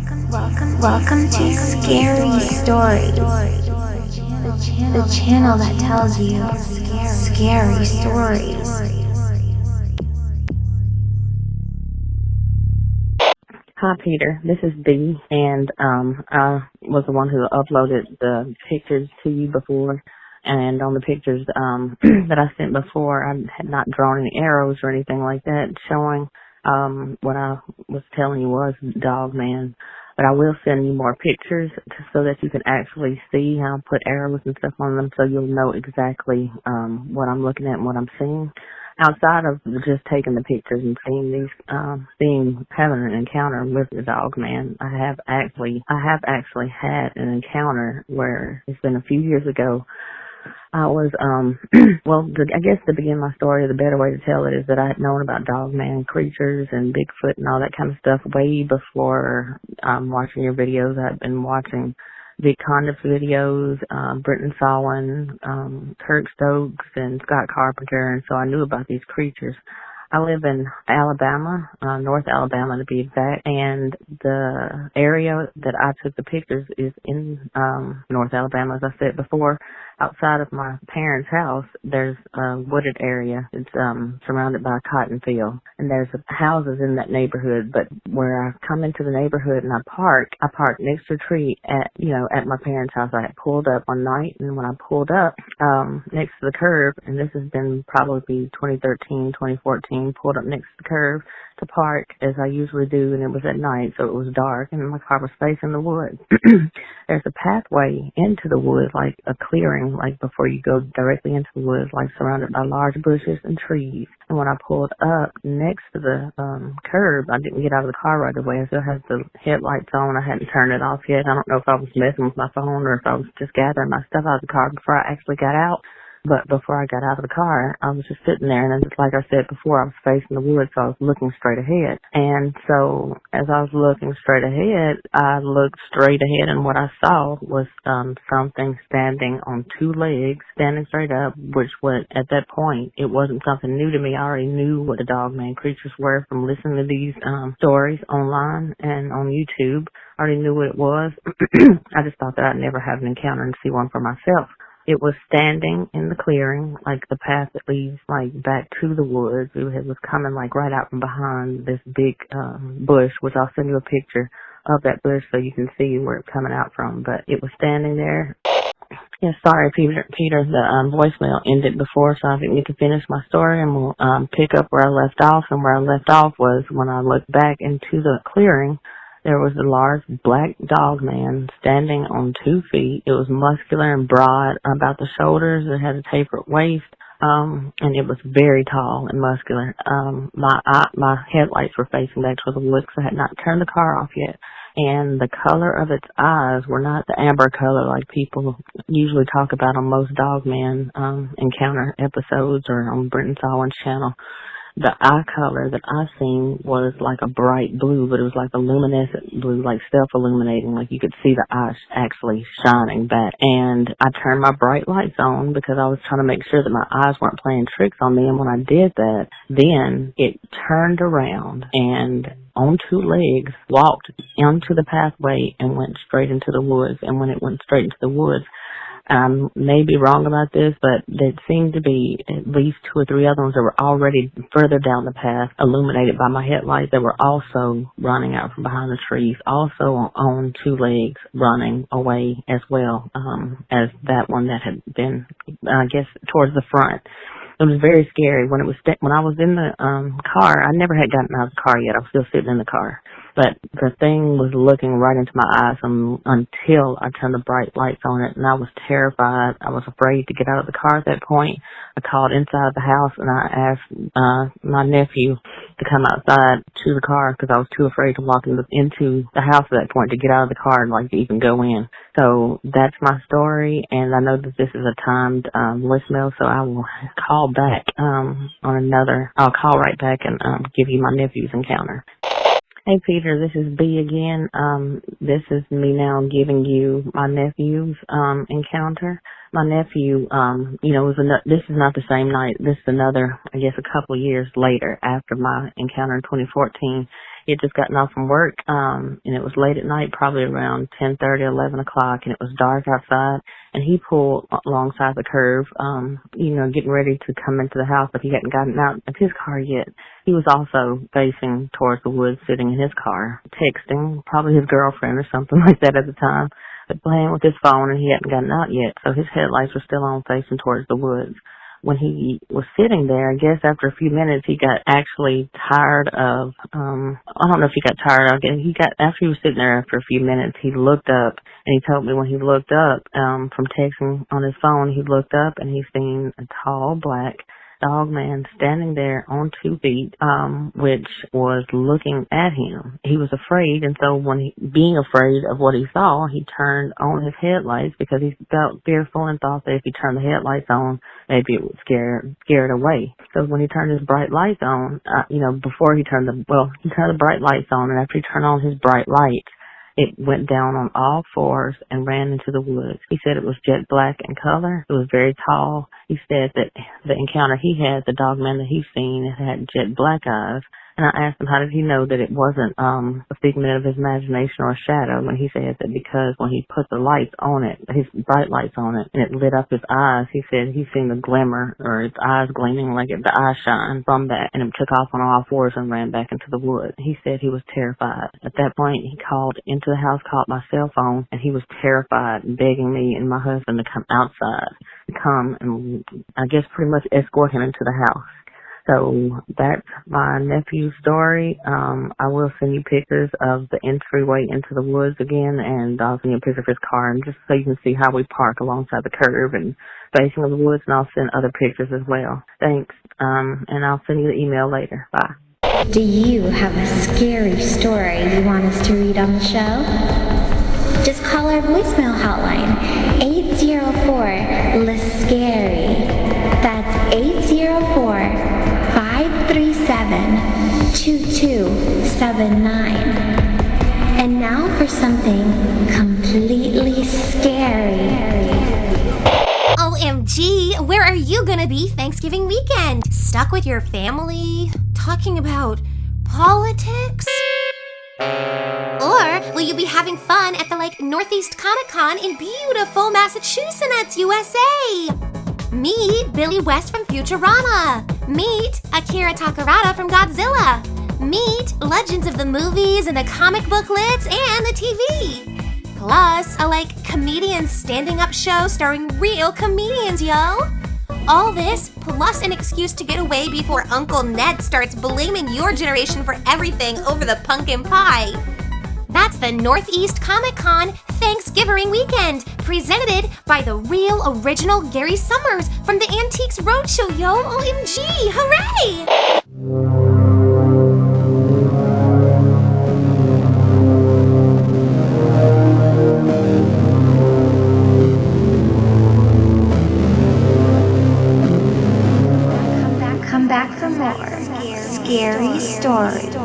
Welcome to Scary Stories, the channel that tells you scary stories. Hi, Peter. This is B, and I was the one who uploaded the pictures to you before. And on the pictures that I sent before, I had not drawn any arrows or anything like that showing what I was telling you was Dogman. But I will send you more pictures so that you can actually see. I'll put arrows and stuff on them so you'll know exactly what I'm looking at and what I'm seeing. Outside of just taking the pictures and seeing these, having an encounter with the Dogman, I have actually had an encounter where it's been a few years ago. I was, I guess to begin my story, the better way to tell it is that I had known about Dogman creatures and Bigfoot and all that kind of stuff way before watching your videos. I'd been watching Vic Condip's videos, Britton Sawin, Kirk Stokes, and Scott Carpenter, and so I knew about these creatures. I live in Alabama, North Alabama to be exact, and the area that I took the pictures is in North Alabama, as I said before. Outside of my parents' house, there's a wooded area. It's surrounded by a cotton field, and there's houses in that neighborhood. But where I come into the neighborhood and I park next to a tree at my parents' house. I had pulled up one night, and when I pulled up next to the curb, and this has been probably 2013, 2014, pulled up next to the curb to park as I usually do, and it was at night, so it was dark, and my car was facing the woods. There's a pathway into the woods, like a clearing, like before you go directly into the woods, like surrounded by large bushes and trees. And when I pulled up next to the curb, I didn't get out of the car right away. I still had the headlights on. I hadn't turned it off yet. I don't know if I was messing with my phone or if I was just gathering my stuff out of the car before I actually got out. But before I got out of the car, I was just sitting there, and then just like I said before, I was facing the woods, so I was looking straight ahead. And so as I was looking straight ahead, I looked straight ahead, and what I saw was something standing on two legs, standing straight up, which was, at that point, it wasn't something new to me. I already knew what the Dogman creatures were from listening to these stories online and on YouTube. I already knew what it was. I just thought that I'd never have an encounter and see one for myself. It was standing in the clearing, like the path that leads like back to the woods. It was coming like right out from behind this big bush, which I'll send you a picture of that bush so you can see where it's coming out from. But it was standing there. Yeah, sorry, Peter, the voicemail ended before, so I think we can finish my story and we'll pick up where I left off. And where I left off was when I looked back into the clearing. There was a large black Dogman standing on 2 feet. It was muscular and broad about the shoulders. It had a tapered waist, and it was very tall and muscular. My headlights were facing back toward the woods because I had not turned the car off yet. And the color of its eyes were not the amber color like people usually talk about on most Dogman encounter episodes or on Britton Sawin's channel. The eye color that I seen was like a bright blue, but it was like a luminescent blue, like self-illuminating, like you could see the eyes actually shining back. And I turned my bright lights on because I was trying to make sure that my eyes weren't playing tricks on me. And when I did that, then it turned around and on 2 legs walked onto the pathway and went straight into the woods. And when it went straight into the woods, may be wrong about this, but there seemed to be at least 2 or 3 other ones that were already further down the path, illuminated by my headlights, that were also running out from behind the trees, also on 2 legs, running away as well, as that one that had been, I guess, towards the front. It was very scary. When I was in the car, I never had gotten out of the car yet. I was still sitting in the car. But the thing was looking right into my eyes until I turned the bright lights on it, and I was terrified. I was afraid to get out of the car at that point. I called inside the house, and I asked my nephew to come outside to the car because I was too afraid to walk into the house at that point to get out of the car and like to even go in. So that's my story, and I know that this is a timed voicemail, so I will call back I'll call right back and give you my nephew's encounter. Hey Peter, this is B again. This is me now giving you my nephew's encounter. My nephew, this is not the same night. This is another, I guess, a couple of years later after my encounter in 2014. He had just gotten off from work, and it was late at night, probably around 10:30, 11 o'clock, and it was dark outside. And he pulled alongside the curve, getting ready to come into the house, but he hadn't gotten out of his car yet. He was also facing towards the woods, sitting in his car, texting, probably his girlfriend or something like that at the time, but playing with his phone, and he hadn't gotten out yet, so his headlights were still on, facing towards the woods. When he was sitting there, I guess after a few minutes, he got actually tired of, I don't know if he got tired of it. After he was sitting there after a few minutes, he looked up, and he told me when he looked up, from texting on his phone, he looked up and he seen a tall black Dogman standing there on 2 feet, which was looking at him. He was afraid, and so being afraid of what he saw, he turned on his headlights because he felt fearful and thought that if he turned the headlights on, maybe it would scare it away. So when he turned his bright lights on, before he turned he turned the bright lights on, and after he turned on his bright lights, it went down on all fours and ran into the woods. He said it was jet black in color. It was very tall. He said that the encounter he had, the Dogman that he's seen, had jet black eyes. And I asked him how did he know that it wasn't a figment of his imagination or a shadow, and he said that because when he put the lights on it, his bright lights on it, and it lit up his eyes, he said he seen the glimmer, or his eyes gleaming like the eye shine from that, and it took off on all fours and ran back into the woods. He said he was terrified. At that point, he called into the house, called my cell phone, and he was terrified, begging me and my husband to come outside, to come and I guess pretty much escort him into the house. So that's my nephew's story. I will send you pictures of the entryway into the woods again, and I'll send you a picture of his car, and just so you can see how we park alongside the curb and facing the woods, and I'll send other pictures as well. Thanks, and I'll send you the email later. Bye. Do you have a scary story you want us to read on the show? Just call our voicemail hotline, 804-LIST-SCARY. That's 804-537-2279. And now for something completely scary. OMG, where are you gonna be Thanksgiving weekend? Stuck with your family? Talking about politics? Or will you be having fun at the Northeast Comic Con in beautiful Massachusetts, USA? Meet Billy West from Futurama. Meet Akira Takarada from Godzilla. Meet legends of the movies and the comic booklets and the TV. Plus, a comedian standing up show starring real comedians, yo. All this, plus an excuse to get away before Uncle Ned starts blaming your generation for everything over the pumpkin pie. That's the Northeast Comic Con Thanksgiving weekend, presented by the real original Gary Summers from the Antiques Roadshow, yo! OMG! Hooray! Come back for more scary stories.